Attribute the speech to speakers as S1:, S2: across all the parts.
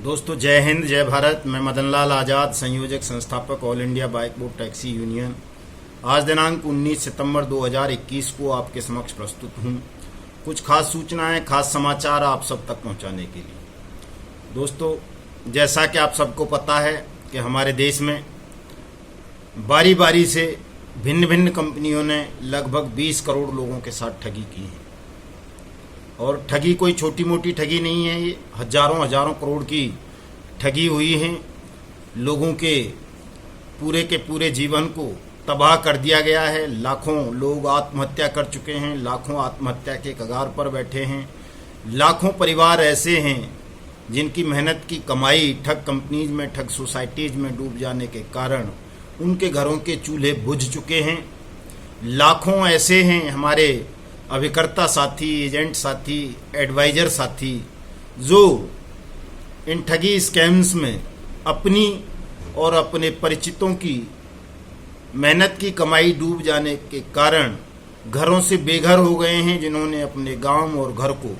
S1: दोस्तों जय हिंद जय भारत। मैं मदन लाल आज़ाद, संयोजक संस्थापक all India bike board taxi union. आज दिनांक 19 सितंबर 2021 को आपके समक्ष प्रस्तुत हूँ कुछ खास सूचनाएं, खास समाचार आप सब तक पहुँचाने के लिए। दोस्तों जैसा कि आप सबको पता है कि हमारे देश में बारी बारी से भिन्न भिन्न कंपनियों ने लगभग 20 करोड़ लोगों के साथ ठगी की है। और ठगी कोई छोटी मोटी ठगी नहीं है, ये हजारों करोड़ की ठगी हुई है। लोगों के पूरे जीवन को तबाह कर दिया गया है। लाखों लोग आत्महत्या कर चुके हैं, लाखों आत्महत्या के कगार पर बैठे हैं। लाखों परिवार ऐसे हैं जिनकी मेहनत की कमाई ठग कंपनीज में, ठग सोसाइटीज में डूब जाने के कारण उनके घरों के चूल्हे बुझ चुके हैं। लाखों ऐसे हैं हमारे अभिकर्ता साथी, एजेंट साथी, एडवाइजर साथी जो इन ठगी स्कैम्स में अपनी और अपने परिचितों की मेहनत की कमाई डूब जाने के कारण घरों से बेघर हो गए हैं, जिन्होंने अपने गांव और घर को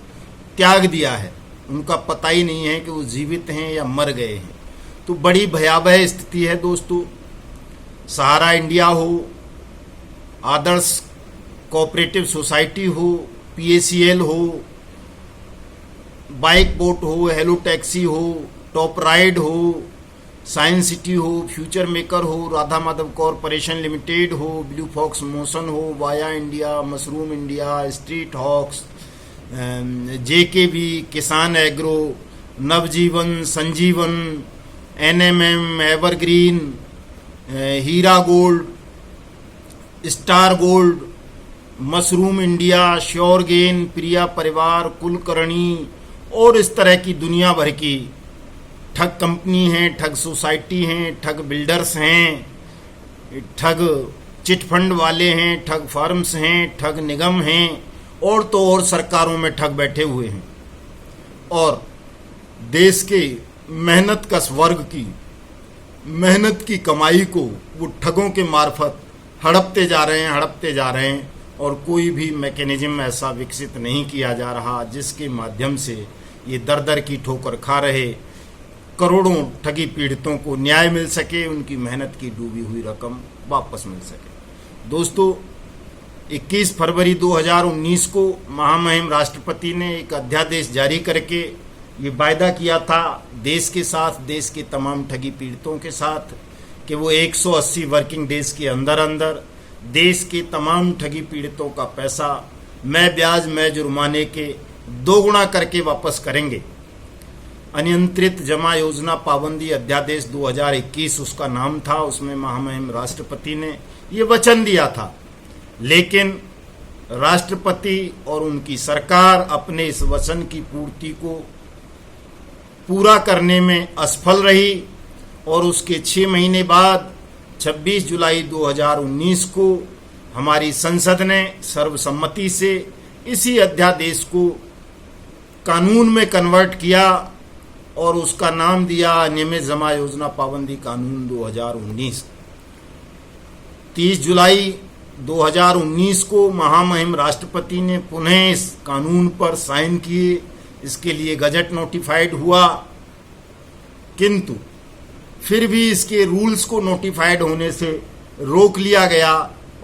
S1: त्याग दिया है। उनका पता ही नहीं है कि वो जीवित हैं या मर गए हैं। तो बड़ी भयावह स्थिति है दोस्तों। सहारा इंडिया हो, आदर्श कोऑपरेटिव सोसाइटी हो, PACL हो, बाइक बोट हो, हेलो टैक्सी हो, टॉप राइड हो, साइंस सिटी हो, फ्यूचर मेकर हो, राधा माधव कॉरपोरेशन लिमिटेड हो, ब्लू फॉक्स मोशन हो, via India, mushroom India, street hawks, JKB, Kisan agro, Navjeevan, Sanjeevan, NMM, evergreen, Heera gold, star gold, mushroom India, sure gain, Priya Parivar, Kulkarni और इस तरह की दुनिया भर की ठग कंपनी हैं, ठग सोसाइटी हैं, ठग बिल्डर्स हैं, ठग चिट फंड वाले हैं, ठग फर्म्स हैं, ठग निगम हैं और तो और सरकारों में ठग बैठे हुए हैं। और देश के मेहनत कश वर्ग की मेहनत की कमाई को वो ठगों के मार्फत हड़पते जा रहे हैं और कोई भी मैकेनिज्म ऐसा विकसित नहीं किया जा रहा जिसके माध्यम से ये दर की ठोकर खा रहे करोड़ों ठगी पीड़ितों को न्याय मिल सके, उनकी मेहनत की डूबी हुई रकम वापस मिल सके। दोस्तों 21 फरवरी 2019 को महामहिम राष्ट्रपति ने एक अध्यादेश जारी करके ये वायदा किया था देश के साथ, देश के तमाम ठगी पीड़ितों के साथ, कि वो 180 वर्किंग डेज के अंदर देश के तमाम ठगी पीड़ितों का पैसा मैं ब्याज मैं जुर्माने के 2 गुना करके वापस करेंगे। अनियंत्रित जमा योजना पाबंदी अध्यादेश 2021 उसका नाम था। उसमें महामहिम राष्ट्रपति ने ये वचन दिया था, लेकिन राष्ट्रपति और उनकी सरकार अपने इस वचन की पूर्ति को पूरा करने में असफल रही और उसके 6 महीने बाद 26 जुलाई 2019 को हमारी संसद ने सर्वसम्मति से इसी अध्यादेश को कानून में कन्वर्ट किया और उसका नाम दिया अनियमित जमा योजना पाबंदी कानून 2019। 30 जुलाई 2019 को महामहिम राष्ट्रपति ने पुनः इस कानून पर साइन किए। इसके लिए गजट नोटिफाइड हुआ, किंतु फिर भी इसके रूल्स को नोटिफाइड होने से रोक लिया गया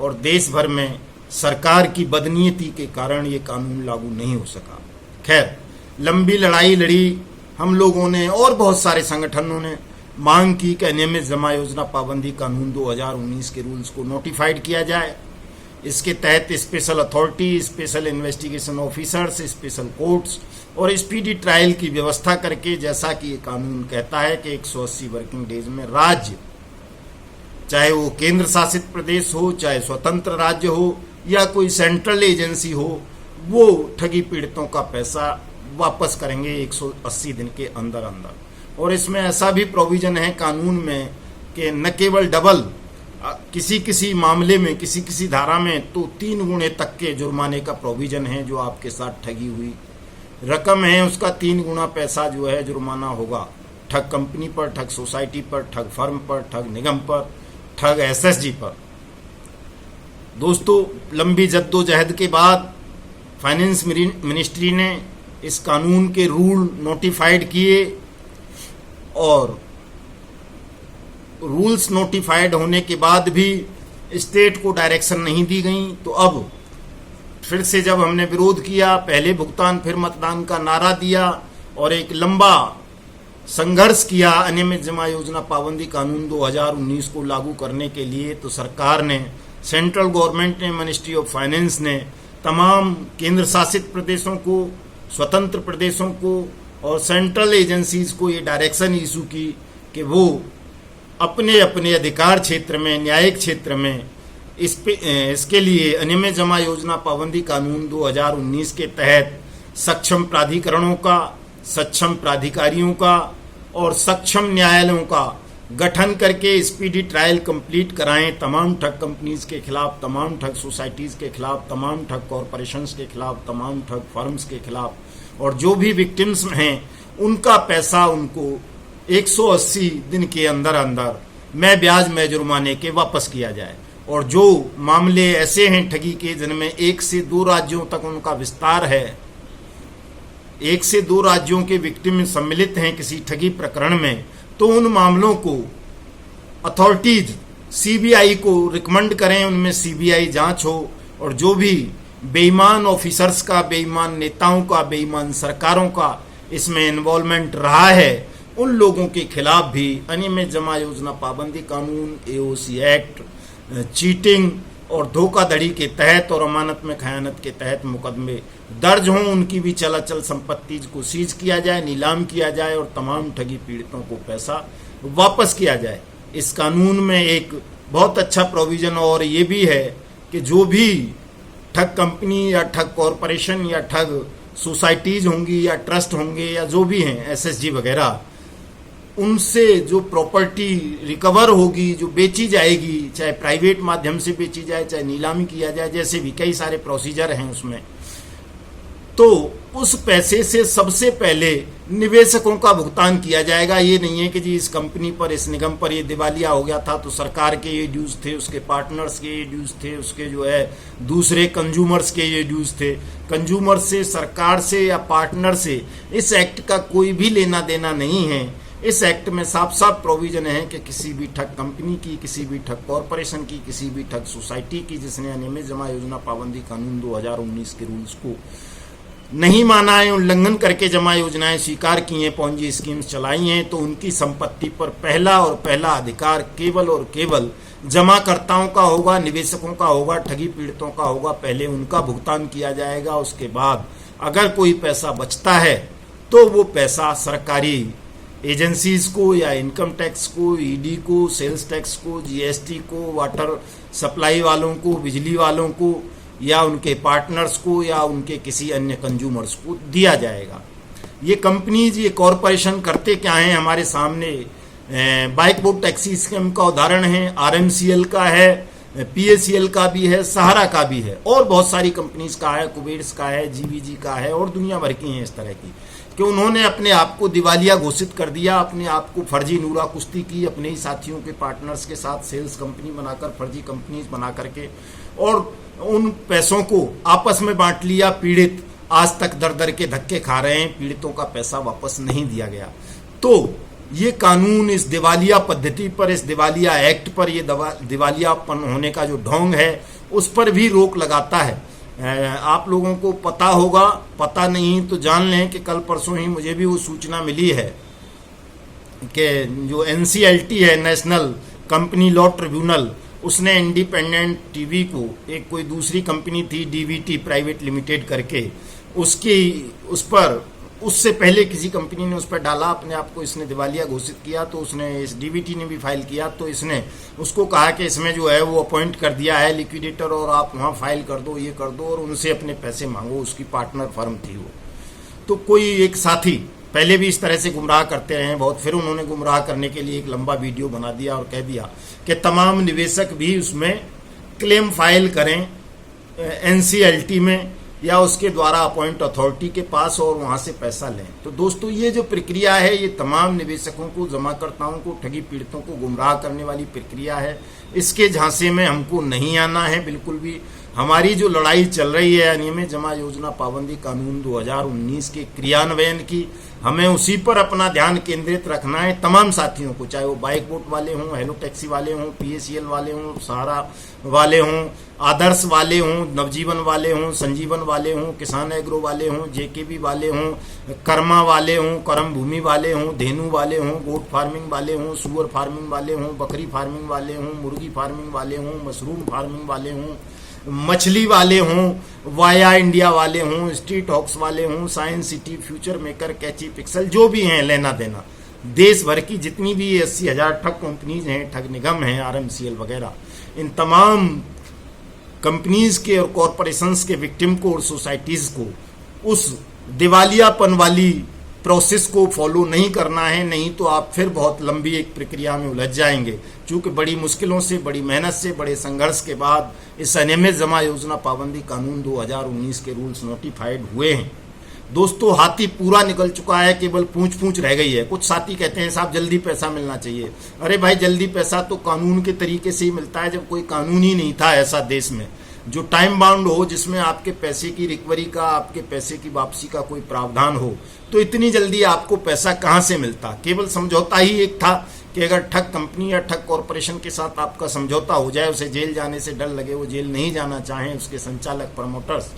S1: और देश भर में सरकार की बदनीयती के कारण ये कानून लागू नहीं हो सका। खैर, लंबी लड़ाई लड़ी हम लोगों ने और बहुत सारे संगठनों ने, मांग की कि अनियमित जमा योजना पाबंदी कानून 2019 के रूल्स को नोटिफाइड किया जाए। इसके तहत special authority, special investigation officers, special courts और स्पीडी ट्रायल की व्यवस्था करके, जैसा कि ये कानून कहता है कि 180 वर्किंग डेज में राज्य, चाहे वो केंद्र शासित प्रदेश हो, चाहे स्वतंत्र राज्य हो या कोई सेंट्रल एजेंसी हो, वो ठगी पीड़ितों का पैसा वापस करेंगे 180 दिन के अंदर। और इसमें ऐसा भी प्रोविजन है कानून में कि न केवल डबल, किसी मामले में, किसी धारा में तो 3 गुणे तक के जुर्माने का प्रोविजन है। जो आपके साथ ठगी हुई रकम है उसका 3 गुना पैसा जो है जुर्माना होगा, ठग कंपनी पर, ठग सोसाइटी पर, ठग फर्म पर, ठग निगम पर, ठग SSG पर। दोस्तों लंबी जद्दोजहद के बाद फाइनेंस मिनिस्ट्री ने इस कानून के रूल नोटिफाइड किए और रूल्स नोटिफाइड होने के बाद भी स्टेट को डायरेक्शन नहीं दी गई। तो अब फिर से जब हमने विरोध किया, पहले भुगतान फिर मतदान का नारा दिया और एक लंबा संघर्ष किया अनियमित जमा योजना पाबंदी कानून 2019 को लागू करने के लिए, तो सरकार ने, सेंट्रल गवर्नमेंट ने, मिनिस्ट्री ऑफ फाइनेंस ने तमाम केंद्र शासित प्रदेशों को, स्वतंत्र प्रदेशों को और सेंट्रल एजेंसीज को ये डायरेक्शन इशू की कि वो अपने अपने अधिकार क्षेत्र में, न्यायिक क्षेत्र में इसके लिए अनियमित जमा योजना पाबंदी कानून 2019 के तहत सक्षम प्राधिकरणों का, सक्षम प्राधिकारियों का और सक्षम न्यायालयों का गठन करके स्पीडी ट्रायल कंप्लीट कराएं तमाम ठग कंपनीज के खिलाफ, तमाम ठग सोसाइटीज के खिलाफ, तमाम ठग कॉरपोरेशंस के खिलाफ, तमाम ठग फर्म्स के खिलाफ, और जो भी विक्टिम्स हैं उनका पैसा उनको 180 दिन के अंदर अंदर में ब्याज में जुर्माने के वापस किया जाए। और जो मामले ऐसे हैं ठगी के जिनमें 1 से 2 राज्यों तक उनका विस्तार है, 1 से 2 राज्यों के विक्टिम सम्मिलित हैं किसी ठगी प्रकरण में, तो उन मामलों को अथॉरिटीज सीबीआई को रिकमेंड करें, उनमें सीबीआई जांच हो और जो भी बेईमान ऑफिसर्स का, बेईमान नेताओं का, बेईमान सरकारों का इसमें इन्वॉल्वमेंट रहा है, उन लोगों के खिलाफ भी अनियमित जमा योजना पाबंदी कानून, एओसी एक्ट, चीटिंग और धोखाधड़ी के तहत और अमानत में खयानत के तहत मुकदमे दर्ज हों। उनकी भी चलाचल संपत्ति को सीज किया जाए, नीलाम किया जाए और तमाम ठगी पीड़ितों को पैसा वापस किया जाए। इस कानून में एक बहुत अच्छा प्रोविजन और ये भी है कि जो भी ठग कंपनी या ठग कॉरपोरेशन या ठग सोसाइटीज होंगी या ट्रस्ट होंगे या जो भी हैं, एसएसजी वगैरह, उनसे जो प्रॉपर्टी रिकवर होगी, जो बेची जाएगी, चाहे प्राइवेट माध्यम से बेची जाए, चाहे नीलामी किया जाए, जैसे भी कई सारे प्रोसीजर हैं उसमें, तो उस पैसे से सबसे पहले निवेशकों का भुगतान किया जाएगा। ये नहीं है कि जी इस कंपनी पर, इस निगम पर ये दिवालिया हो गया था तो सरकार के ये ड्यूज थे, उसके पार्टनर्स के ये ड्यूज थे, उसके जो है दूसरे कंज्यूमर्स के ये ड्यूज थे। कंज्यूमर से, सरकार से या पार्टनर से इस एक्ट का कोई भी लेना देना नहीं है। इस एक्ट में साफ साफ प्रोविजन है कि किसी भी ठग कंपनी की, किसी भी ठग कॉरपोरेशन की, किसी भी ठग सोसाइटी की जिसने अनियमित जमा योजना पाबंदी कानून 2019 के रूल्स को नहीं माना है, उल्लंघन करके जमा योजनाएं स्वीकार की हैं, पॉन्जी स्कीम्स चलाई हैं, तो उनकी संपत्ति पर पहला और पहला अधिकार केवल और केवल जमाकर्ताओं का होगा, निवेशकों का होगा, ठगी पीड़ितों का होगा। पहले उनका भुगतान किया जाएगा, उसके बाद अगर कोई पैसा बचता है तो वो पैसा सरकारी एजेंसीज को या इनकम टैक्स को, ईडी को, सेल्स टैक्स को, जीएसटी को, वाटर सप्लाई वालों को, बिजली वालों को या उनके पार्टनर्स को या उनके किसी अन्य कंज्यूमर्स को दिया जाएगा। ये कंपनीज, ये कॉरपोरेशन करते क्या हैं हमारे सामने? बाइक बोर्ड टैक्सी स्कीम का उदाहरण है, आरएमसीएल का है, पीएसीएल का भी है, सहारा का भी है और बहुत सारी कंपनीज का है, कुबेर्स का है, जीवीजी का है और दुनिया भर की हैं इस तरह की, कि उन्होंने अपने आप को दिवालिया घोषित कर दिया, अपने आप को फर्जी नूरा कुश्ती की, अपने ही साथियों के पार्टनर्स के साथ सेल्स कंपनी बनाकर, फर्जी कंपनीज बना करके, और उन पैसों को आपस में बांट लिया। पीड़ित आज तक दर दर के धक्के खा रहे हैं, पीड़ितों का पैसा वापस नहीं दिया गया। तो ये कानून इस दिवालिया पद्धति पर, इस दिवालिया एक्ट पर, ये दिवालियापन होने का जो ढोंग है उस पर भी रोक लगाता है। आप लोगों को पता होगा, पता नहीं तो जान लें कि कल परसों ही मुझे भी वो सूचना मिली है कि जो एनसीएलटी है, नेशनल कंपनी लॉ ट्रिब्यूनल, उसने इंडिपेंडेंट टीवी को, एक कोई दूसरी कंपनी थी डीवीटी प्राइवेट लिमिटेड करके, उस पर उससे पहले किसी कंपनी ने उस पर डाला, अपने आप को इसने दिवालिया घोषित किया, तो उसने, इस डीवीटी ने भी फाइल किया, तो इसने उसको कहा कि इसमें जो है वो अपॉइंट कर दिया है लिक्विडेटर और आप वहाँ फाइल कर दो, ये कर दो और उनसे अपने पैसे मांगो। उसकी पार्टनर फर्म थी वो। तो कोई एक साथी पहले भी इस तरह से गुमराह करते रहे हैं बहुत, फिर उन्होंने गुमराह करने के लिए एक लंबा वीडियो बना दिया और कह दिया कि तमाम निवेशक भी उसमें क्लेम फाइल करें एनसीएलटी में या उसके द्वारा अपॉइंट अथॉरिटी के पास और वहां से पैसा लें। तो दोस्तों, ये जो प्रक्रिया है ये तमाम निवेशकों को, जमाकर्ताओं को, ठगी पीड़ितों को गुमराह करने वाली प्रक्रिया है। इसके झांसे में हमको नहीं आना है बिल्कुल भी। हमारी जो लड़ाई चल रही है अनियमित जमा योजना पाबंदी कानून 2019 के क्रियान्वयन की, हमें उसी पर अपना ध्यान केंद्रित रखना है तमाम साथियों को, चाहे वो बाइक बोट वाले हों, हेलो टैक्सी वाले हों, पीएसीएल वाले हों, सहारा वाले हों, आदर्श वाले हों, नवजीवन वाले हों, संजीवन वाले हों, किसान एग्रो वाले हों, जेकेबी वाले हों, कर्मा वाले हों, करम भूमि वाले हों, धेनु वाले हों, गोट फार्मिंग वाले हों, सुअर फार्मिंग वाले हों, बकरी फार्मिंग वाले हों, मुर्गी फार्मिंग वाले हों, मशरूम फार्मिंग वाले हों, मछली वाले हों, वाया इंडिया वाले हों, स्ट्रीट हॉक्स वाले हों, साइंस सिटी, फ्यूचर मेकर, कैची पिक्सल, जो भी हैं लेना देना, देश भर की जितनी भी 80,000 ठग कंपनीज हैं, ठग निगम हैं, आरएमसीएल वगैरह, इन तमाम कंपनीज के और कॉरपोरेशंस के विक्टिम को और सोसाइटीज को उस दिवालियापन वाली प्रोसेस को फॉलो नहीं करना है, नहीं तो आप फिर बहुत लंबी एक प्रक्रिया में उलझ जाएंगे। चूंकि बड़ी मुश्किलों से, बड़ी मेहनत से, बड़े संघर्ष के बाद इस अनियमित जमा योजना पाबंदी कानून 2019 के रूल्स नोटिफाइड हुए हैं। दोस्तों, हाथी पूरा निकल चुका है, केवल पूंछ रह गई है। कुछ साथी कहते हैं साहब जल्दी पैसा मिलना चाहिए। अरे भाई, जल्दी पैसा तो कानून के तरीके से ही मिलता है। जब कोई कानून ही नहीं था ऐसा देश में जो टाइम बाउंड हो, जिसमें आपके पैसे की रिकवरी का, आपके पैसे की वापसी का कोई प्रावधान हो, तो इतनी जल्दी आपको पैसा कहां से मिलता। केवल समझौता ही एक था कि अगर ठग कंपनी या ठग कॉरपोरेशन के साथ आपका समझौता हो जाए, उसे जेल जाने से डर लगे, वो जेल नहीं जाना चाहें, उसके संचालक प्रमोटर्स,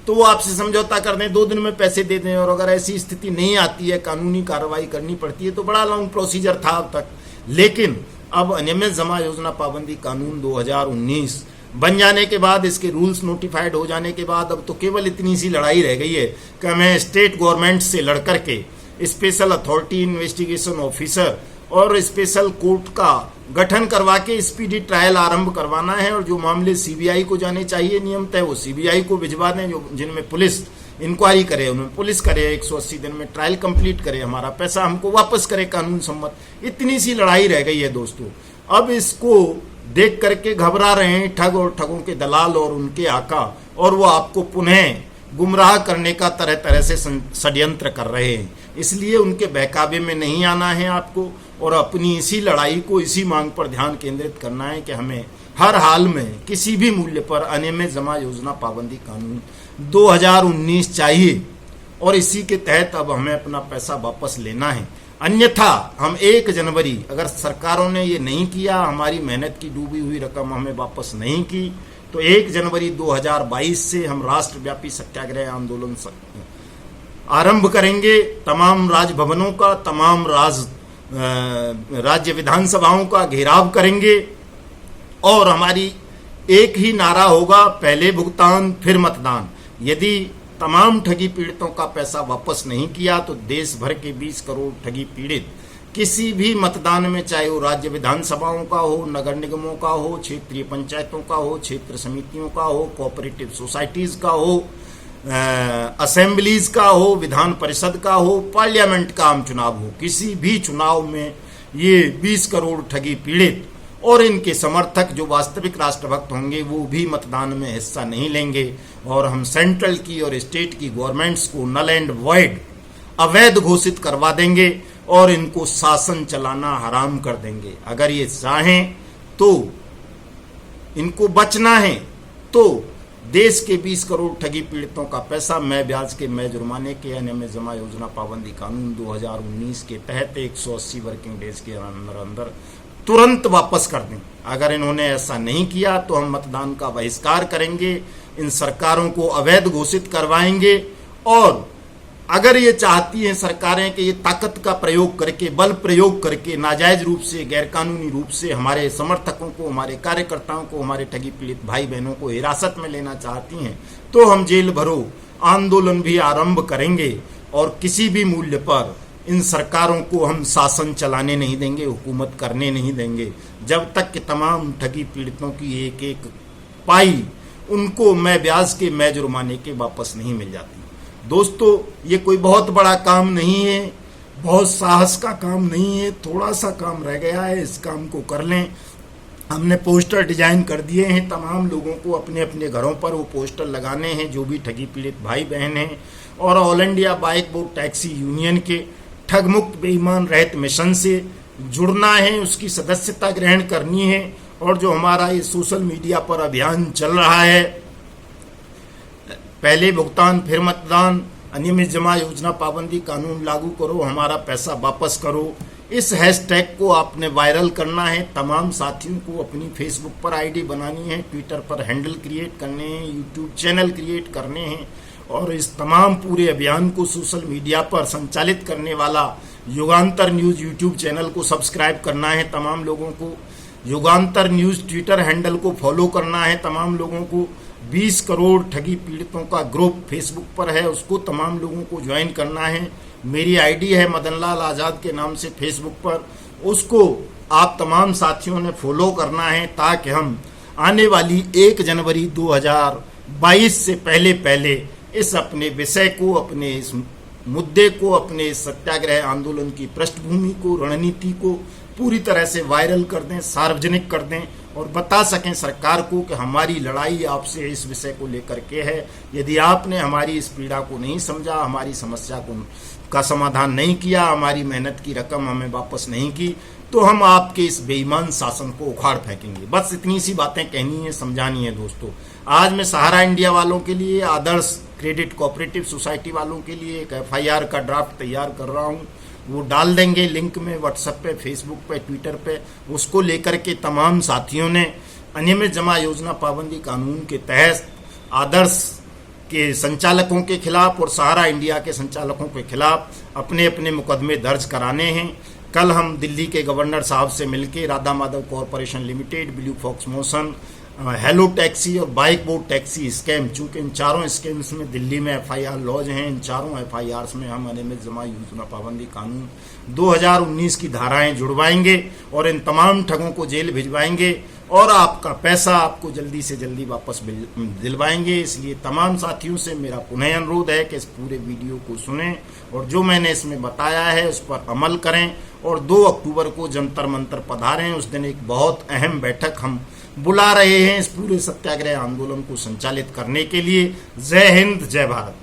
S1: तो वो आपसे समझौता कर दें, 2 दिन में पैसे दे दें। और अगर ऐसी स्थिति नहीं आती है, कानूनी कार्रवाई करनी पड़ती है, तो बड़ा लॉन्ग प्रोसीजर था अब तक। लेकिन अब अनियमित जमा योजना पाबंदी कानून 2019 बन जाने के बाद, इसके रूल्स नोटिफाइड हो जाने के बाद, अब तो केवल इतनी सी लड़ाई रह गई है कि हमें स्टेट गवर्नमेंट से लड़ करके स्पेशल अथॉरिटी इन्वेस्टिगेशन ऑफिसर और स्पेशल कोर्ट का गठन करवा के स्पीडी ट्रायल आरंभ करवाना है। और जो मामले सीबीआई को जाने चाहिए नियमतः, वो सीबीआई को भिजवा दें, जो जिनमें पुलिस इंक्वायरी करे उनमें पुलिस करे, 180 दिन में ट्रायल कंप्लीट करे, हमारा पैसा हमको वापस करे कानून सम्मत। इतनी सी लड़ाई रह गई है दोस्तों। अब इसको देख करके घबरा रहे हैं ठग और ठगों के दलाल और उनके आका, और वो आपको पुनः गुमराह करने का तरह तरह से षड्यंत्र कर रहे हैं। इसलिए उनके बहकावे में नहीं आना है आपको, और अपनी इसी लड़ाई को, इसी मांग पर ध्यान केंद्रित करना है कि हमें हर हाल में किसी भी मूल्य पर अनियमित जमा योजना पाबंदी कानून 2019 चाहिए, और इसी के तहत अब हमें अपना पैसा वापस लेना है। अन्यथा हम 1 जनवरी, अगर सरकारों ने ये नहीं किया, हमारी मेहनत की डूबी हुई रकम हमें वापस नहीं की, तो 1 जनवरी 2022 से हम राष्ट्रव्यापी सत्याग्रह आंदोलन आरंभ करेंगे। तमाम राजभवनों का, तमाम राज्य विधानसभाओं का घेराव करेंगे, और हमारी एक ही नारा होगा, पहले भुगतान फिर मतदान। यदि तमाम ठगी पीड़ितों का पैसा वापस नहीं किया, तो देश भर के 20 करोड़ ठगी पीड़ित किसी भी मतदान में, चाहे वो राज्य विधानसभाओं का हो, नगर निगमों का हो, क्षेत्रीय पंचायतों का हो, क्षेत्र समितियों का हो, कोऑपरेटिव सोसाइटीज का हो, असेंबलीज का हो, विधान परिषद का हो, पार्लियामेंट का आम चुनाव हो, किसी भी चुनाव में ये 20 करोड़ ठगी पीड़ित और इनके समर्थक जो वास्तविक राष्ट्रभक्त होंगे, वो भी मतदान में हिस्सा नहीं लेंगे। और हम सेंट्रल की और स्टेट की गवर्नमेंट्स को नल एंड वॉइड, अवैध घोषित करवा देंगे, और इनको शासन चलाना हराम कर देंगे। अगर ये चाहें तो, इनको बचना है तो देश के 20 करोड़ ठगी पीड़ितों का पैसा मैं ब्याज के मैं जुर्माने के अनियमित जमा योजना पाबंदी कानून 2019 के तहत 180 वर्किंग डेज के अंदर अंदर तुरंत वापस कर दें। अगर इन्होंने ऐसा नहीं किया तो हम मतदान का बहिष्कार करेंगे, इन सरकारों को अवैध घोषित करवाएंगे। और अगर ये चाहती हैं सरकारें कि ये ताकत का प्रयोग करके, बल प्रयोग करके, नाजायज रूप से, गैरकानूनी रूप से हमारे समर्थकों को, हमारे कार्यकर्ताओं को, हमारे ठगी पीड़ित भाई बहनों को हिरासत में लेना चाहती हैं, तो हम जेल भरो आंदोलन भी आरंभ करेंगे, और किसी भी मूल्य पर इन सरकारों को हम शासन चलाने नहीं देंगे, हुकूमत करने नहीं देंगे, जब तक कि तमाम ठगी पीड़ितों की एक एक पाई उनको मैं ब्याज के मैं जुर्माने के वापस नहीं मिल जाती। दोस्तों, ये कोई बहुत बड़ा काम नहीं है, बहुत साहस का काम नहीं है, थोड़ा सा काम रह गया है, इस काम को कर लें। हमने पोस्टर डिजाइन कर दिए हैं, तमाम लोगों को अपने अपने घरों पर वो पोस्टर लगाने हैं जो भी ठगी पीड़ित भाई बहन हैं, और all India bike boat taxi union के ठग मुक्त बेईमान रहित मिशन से जुड़ना है, उसकी सदस्यता ग्रहण करनी है। और जो हमारा ये सोशल मीडिया पर अभियान चल रहा है, पहले भुगतान फिर मतदान, अनियमित जमा योजना पाबंदी कानून लागू करो, हमारा पैसा वापस करो। इस हैशटैग को आपने वायरल करना है। तमाम साथियों को अपनी फेसबुक पर आईडी बनानी है, ट्विटर पर हैंडल क्रिएट करने हैं, यूट्यूब चैनल क्रिएट करने हैं और इस तमाम पूरे अभियान को सोशल मीडिया पर संचालित करने वाला युगांतर न्यूज यूट्यूब चैनल को सब्सक्राइब करना है। तमाम लोगों को युगांतर न्यूज ट्विटर हैंडल को फॉलो करना है। तमाम लोगों को 20 करोड़ ठगी पीड़ितों का ग्रुप फेसबुक पर है, उसको तमाम लोगों को ज्वाइन करना है। मेरी आईडी है मदनलाल आज़ाद के नाम से फेसबुक पर, उसको आप तमाम साथियों ने फॉलो करना है ताकि हम आने वाली 1 जनवरी 2022 से पहले इस अपने विषय को, अपने इस मुद्दे को, अपने इस सत्याग्रह आंदोलन की पृष्ठभूमि को, रणनीति को पूरी तरह से वायरल कर दें, सार्वजनिक कर दें और बता सकें सरकार को कि हमारी लड़ाई आपसे इस विषय को लेकर के है। यदि आपने हमारी इस पीड़ा को नहीं समझा, हमारी समस्या का समाधान नहीं किया, हमारी मेहनत की रकम हमें वापस नहीं की, तो हम आपके इस बेईमान शासन को उखाड़ फेंकेंगे। बस इतनी सी बातें कहनी है, समझानी है दोस्तों। आज मैं सहारा इंडिया वालों के लिए, आदर्श क्रेडिट कोऑपरेटिव सोसाइटी वालों के लिए एक FIR का ड्राफ्ट तैयार कर रहा हूँ। वो डाल देंगे लिंक में, व्हाट्सएप पे, फेसबुक पे, ट्विटर पे। उसको लेकर के तमाम साथियों ने अनियमित जमा योजना पाबंदी कानून के तहत आदर्श के संचालकों के खिलाफ और सहारा इंडिया के संचालकों के खिलाफ अपने अपने मुकदमे दर्ज कराने हैं। कल हम दिल्ली के गवर्नर साहब से मिलकर Radha Madhav corporation limited, blue fox motion, hello taxi और बाइक बोर्ड टैक्सी स्कैम, चूंकि इन चारों स्कैम्स में दिल्ली में FIR लॉज हैं, इन चारों FIRs में हम अनियमित जमा योजना पाबंदी कानून 2019 की धाराएं जुड़वाएंगे और इन तमाम ठगों को जेल भिजवाएंगे और आपका पैसा आपको जल्दी से जल्दी वापस दिलवाएंगे। इसलिए तमाम साथियों से मेरा पुनः अनुरोध है कि इस पूरे वीडियो को सुनें और जो मैंने इसमें बताया है उस पर अमल करें और 2 अक्टूबर को जंतर मंतर पधारें। उस दिन एक बहुत अहम बैठक हम बुला रहे हैं इस पूरे सत्याग्रह आंदोलन को संचालित करने के लिए। जय हिंद, जय भारत।